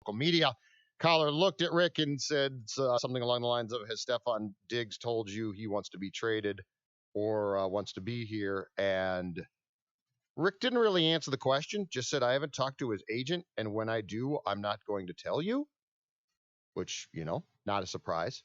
local media. Caller looked at Rick and said something along the lines of, has Stefon Diggs told you he wants to be traded or wants to be here? And Rick didn't really answer the question, just said, I haven't talked to his agent, and when I do, I'm not going to tell you, which, not a surprise.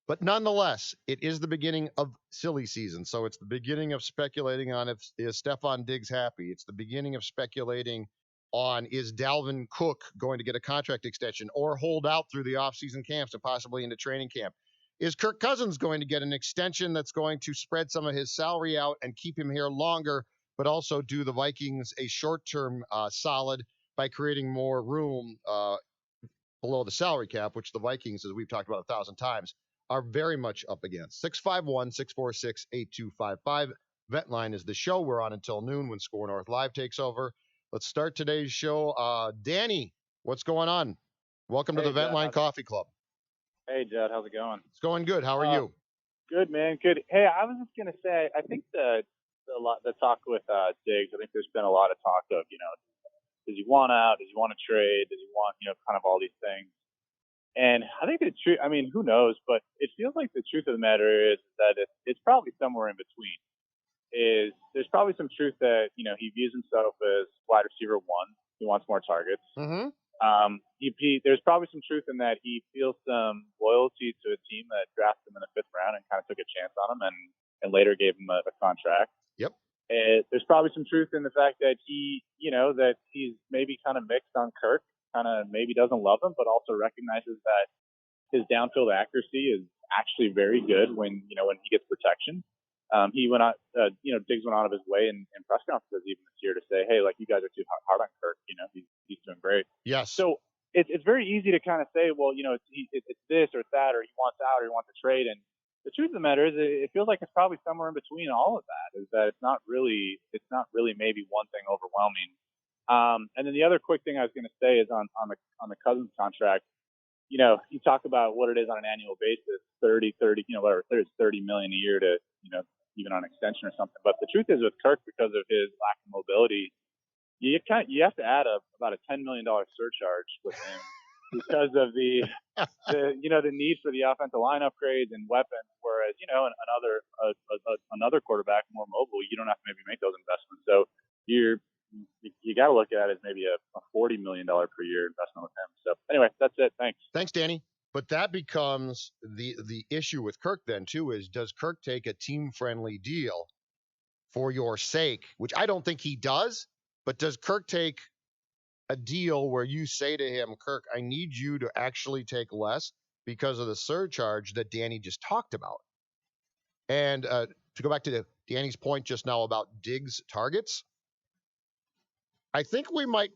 But nonetheless, it is the beginning of silly season. So it's the beginning of speculating on is Stefon Diggs happy. It's the beginning of speculating on, is Dalvin Cook going to get a contract extension or hold out through the offseason camps and possibly into training camp? Is Kirk Cousins going to get an extension that's going to spread some of his salary out and keep him here longer, but also do the Vikings a short-term solid by creating more room below the salary cap, which the Vikings, as we've talked about 1,000 times, are very much up against. 651-646-8255. Vent Line is the show. We're on until noon when Score North Live takes over. Let's start today's show. Danny, what's going on? Welcome to the Vent Line Coffee Club. Hey, Judd. How's it going? It's going good. How are you? Good, man. Good. Hey, I was just going to say, I think the talk with Diggs, I think there's been a lot of talk of, does he want out? Does he want to trade? Does he want, kind of all these things? And I think the truth, I mean, who knows, but it feels like the truth of the matter is that it's probably somewhere in between. There's probably some truth that, he views himself as wide receiver one. He wants more targets. Mm-hmm. There's probably some truth in that he feels some loyalty to a team that drafted him in the 5th round and kind of took a chance on him and later gave him a contract. Yep. There's probably some truth in the fact that that he's maybe kind of mixed on Kirk, kind of maybe doesn't love him, but also recognizes that his downfield accuracy is actually very good when he gets protection. He went out, Diggs went out of his way in press conferences even this year to say, hey, like, you guys are too hard on Kirk. He's doing great. Yes. So it's very easy to kind of say, well, it's this or it's that, or he wants out or he wants to trade. And the truth of the matter is, it feels like it's probably somewhere in between all of that. Is that it's not really maybe one thing overwhelming. And then the other quick thing I was going to say is on the Cousins contract. You talk about what it is on an annual basis, 30, whatever, there's $30 million a year to, even on extension or something. But the truth is with Kirk, because of his lack of mobility, you have to add about a $10 million surcharge with him because of the need for the offensive line upgrades and weapons. Whereas, another quarterback more mobile, you don't have to maybe make those investments. So you got to look at it as maybe a $40 million per year investment with him. So anyway, that's it. Thanks. Thanks, Danny. But that becomes the issue with Kirk then, too, is does Kirk take a team-friendly deal for your sake, which I don't think he does, but does Kirk take a deal where you say to him, Kirk, I need you to actually take less because of the surcharge that Danny just talked about? And to go back to Danny's point just now about Diggs' targets, I think we might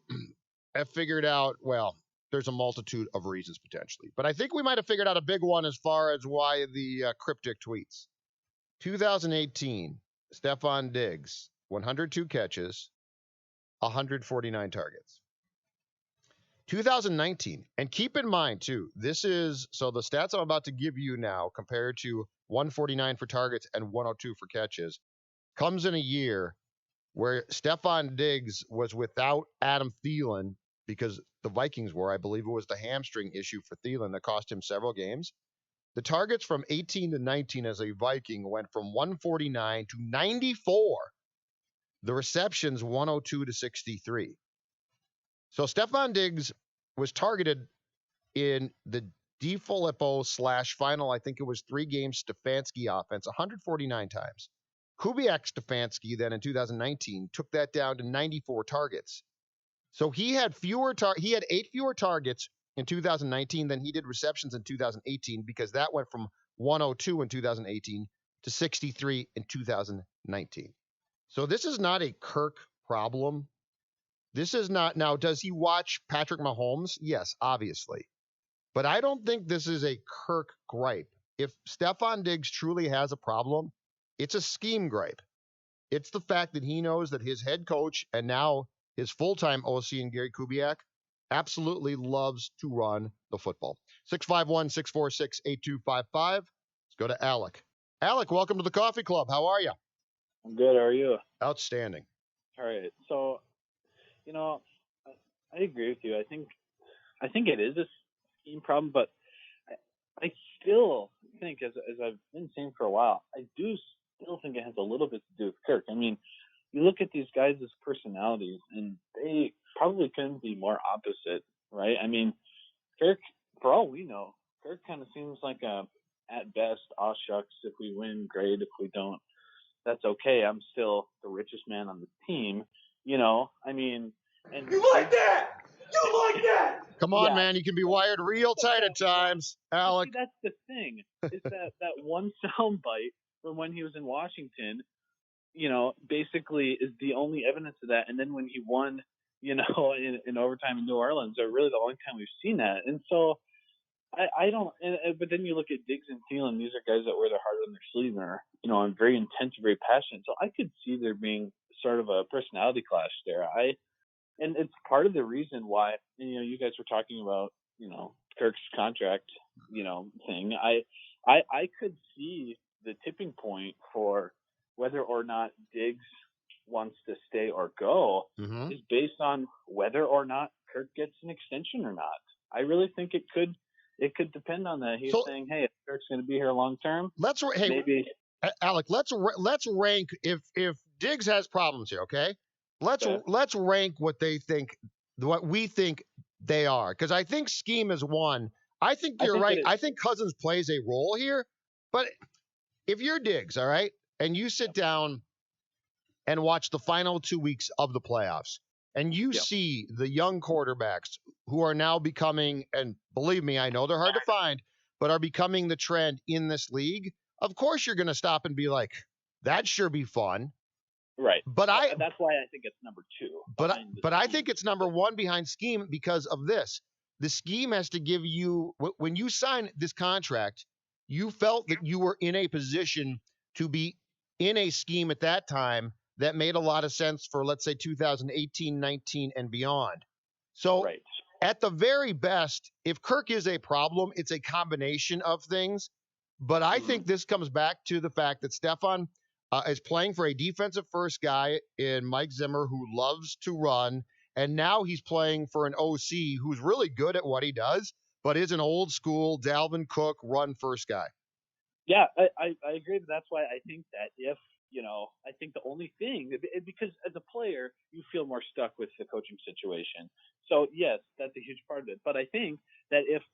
have figured out, well, there's a multitude of reasons potentially, but I think we might have figured out a big one as far as why the cryptic tweets. 2018, Stefon Diggs, 102 catches, 149 targets. 2019, and keep in mind too, the stats I'm about to give you now compared to 149 for targets and 102 for catches comes in a year where Stefon Diggs was without Adam Thielen because the Vikings were, I believe it was the hamstring issue for Thielen that cost him several games. The targets from 18 to 19 as a Viking went from 149 to 94. The receptions 102 to 63. So Stefon Diggs was targeted in the DeFilippo/final, I think it was 3-game Stefanski offense, 149 times. Kubiak Stefanski then in 2019 took that down to 94 targets. So he had 8 fewer targets in 2019 than he did receptions in 2018 because that went from 102 in 2018 to 63 in 2019. So this is not a Kirk problem. This is not, now, does he watch Patrick Mahomes? Yes, obviously. But I don't think this is a Kirk gripe. If Stefon Diggs truly has a problem, it's a scheme gripe. It's the fact that he knows that his head coach and now his full-time OC and Gary Kubiak absolutely loves to run the football. 651-646-8255. Let's go to Alec. Alec, welcome to the Coffee Club. How are you? I'm good. How are you? Outstanding. All right. So, I agree with you. I think I think it is a scheme problem, but I still think, as I've been saying for a while, I do still think it has a little bit to do with Kirk. I mean, you look at these guys' personalities, and they probably couldn't be more opposite, right? I mean, Kirk, for all we know, Kirk kind of seems like at best, aw shucks, if we win, great. If we don't, that's okay. I'm still the richest man on the team. I mean, and You like that? You like that? Come on, yeah, man. You can be wired real tight at times, Alec. See, that's the thing. Is that one soundbite from when he was in Washington, basically is the only evidence of that. And then when he won, in overtime in New Orleans, are really the only time we've seen that. And so I don't. But then you look at Diggs and Thielen; these are guys that wear their heart on their sleeve and are, very intense, very passionate. So I could see there being sort of a personality clash there. And it's part of the reason why, you guys were talking about, Kirk's contract, thing. I could see the tipping point for whether or not Diggs wants to stay or go is based on whether or not Kirk gets an extension or not. I really think it could depend on that. He's saying, hey, if Kirk's going to be here long term, maybe. Alec, let's rank if Diggs has problems here, okay? Let's rank what we think they are, because I think scheme is one. I think you're right. I think Cousins plays a role here, but if you're Diggs, all right, and you sit down and watch the final 2 weeks of the playoffs, and you see the young quarterbacks who are now becoming, and believe me, I know they're hard to find, but are becoming the trend in this league, of course you're going to stop and be like, that'd sure be fun. Right. But that's why I think it's number two. But I think it's number one behind scheme because of this. The scheme has to give you, when you sign this contract, you felt that you were in a position to be in a scheme at that time that made a lot of sense for, let's say, 2018, 19, and beyond. So at the very best, if Kirk is a problem, it's a combination of things. But I think this comes back to the fact that Stefon is playing for a defensive first guy in Mike Zimmer who loves to run. And now he's playing for an OC who's really good at what he does, but is an old school Dalvin Cook run first guy. Yeah, I agree. But that's why I think that if, I think the only thing, because as a player, you feel more stuck with the coaching situation. So, yes, that's a huge part of it. But I think that if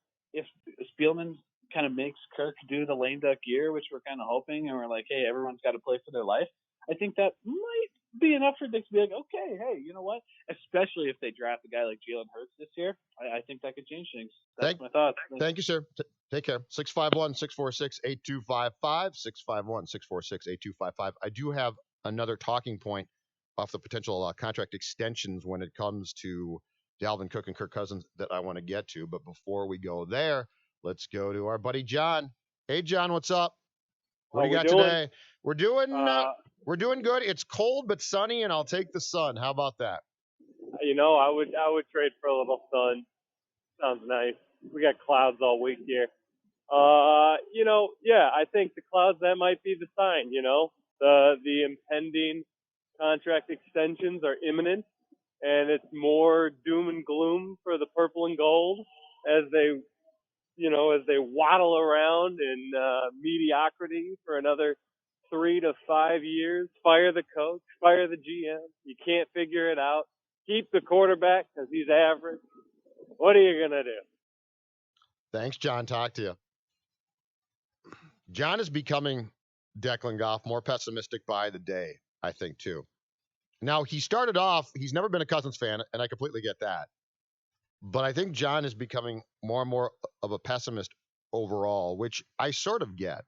Spielman kind of makes Kirk do the lame duck year, which we're kind of hoping, and we're like, hey, everyone's got to play for their life, I think that might be enough for Dick to be like, okay, hey, you know what? Especially if they draft a guy like Jalen Hurts this year, I think that could change things. That's my thoughts. Thank you, sir. Take care. 651-646-8255. 651-646-8255. I do have another talking point off the potential contract extensions when it comes to Dalvin Cook and Kirk Cousins that I want to get to. But before we go there, let's go to our buddy John. Hey, John, what's up? What do you got today? We're doing good. It's cold but sunny, and I'll take the sun. How about that? I would trade for a little sun. Sounds nice. We got clouds all week here. I think the clouds, that might be the sign. The impending contract extensions are imminent, and it's more doom and gloom for the purple and gold as they waddle around in mediocrity for another 3 to 5 years. Fire the coach, fire the GM. You can't figure it out. Keep the quarterback because he's average. What are you going to do? Thanks, John. Talk to you. John is becoming, Declan Goff, more pessimistic by the day, I think, too. Now, he started off, he's never been a Cousins fan, and I completely get that. But I think John is becoming more and more of a pessimist overall, which I sort of get.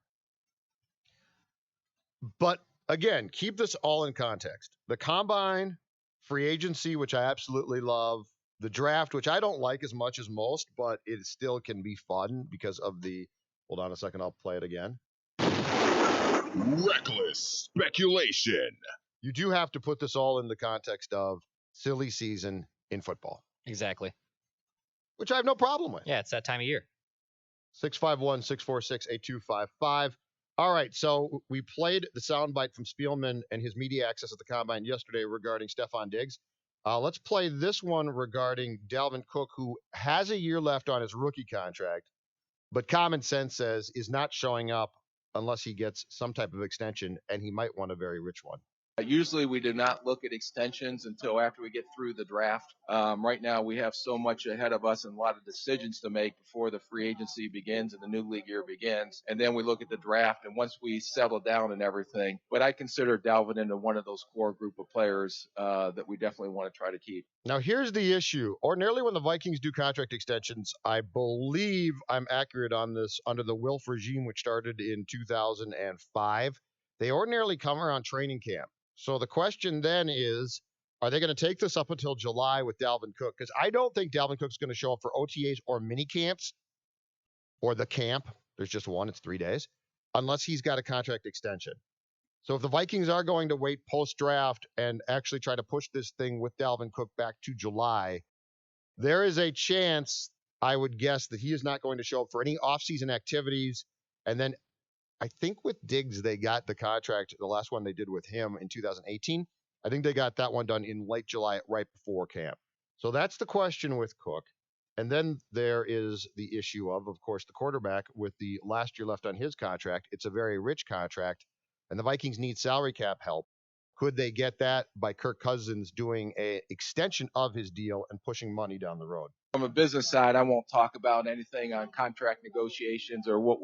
But again, keep this all in context. The Combine, free agency, which I absolutely love, the draft, which I don't like as much as most, but it still can be fun because of the, hold on a second, I'll play it again. Reckless speculation. You do have to put this all in the context of silly season in football. Exactly. Which I have no problem with. Yeah, it's that time of year. 651-646-8255. All right, so we played the soundbite from Spielman and his media access at the Combine yesterday regarding Stefon Diggs. Let's play this one regarding Dalvin Cook, who has a year left on his rookie contract, but common sense says is not showing up unless he gets some type of extension, and he might want a very rich one. Usually we do not look at extensions until after we get through the draft. Right now we have so much ahead of us and a lot of decisions to make before the free agency begins and the new league year begins. And then we look at the draft, and once we settle down and everything, but I consider Dalvin into one of those core group of players that we definitely want to try to keep. Now, here's the issue. Ordinarily, when the Vikings do contract extensions, I believe I'm accurate on this, under the Wilf regime, which started in 2005, they ordinarily come around training camp. So the question then is, are they going to take this up until July with Dalvin Cook? Because I don't think Dalvin Cook's going to show up for OTAs or mini camps or the camp. There's just one, it's 3 days, unless he's got a contract extension. So if the Vikings are going to wait post-draft and actually try to push this thing with Dalvin Cook back to July, there is a chance, I would guess, that he is not going to show up for any offseason activities. And then I think with Diggs, they got the contract, the last one they did with him in 2018. I think they got that one done in late July, right before camp. So that's the question with Cook. And then there is the issue of course, the quarterback with the last year left on his contract. It's a very rich contract, and the Vikings need salary cap help. Could they get that by Kirk Cousins doing an extension of his deal and pushing money down the road? From a business side, I won't talk about anything on contract negotiations or what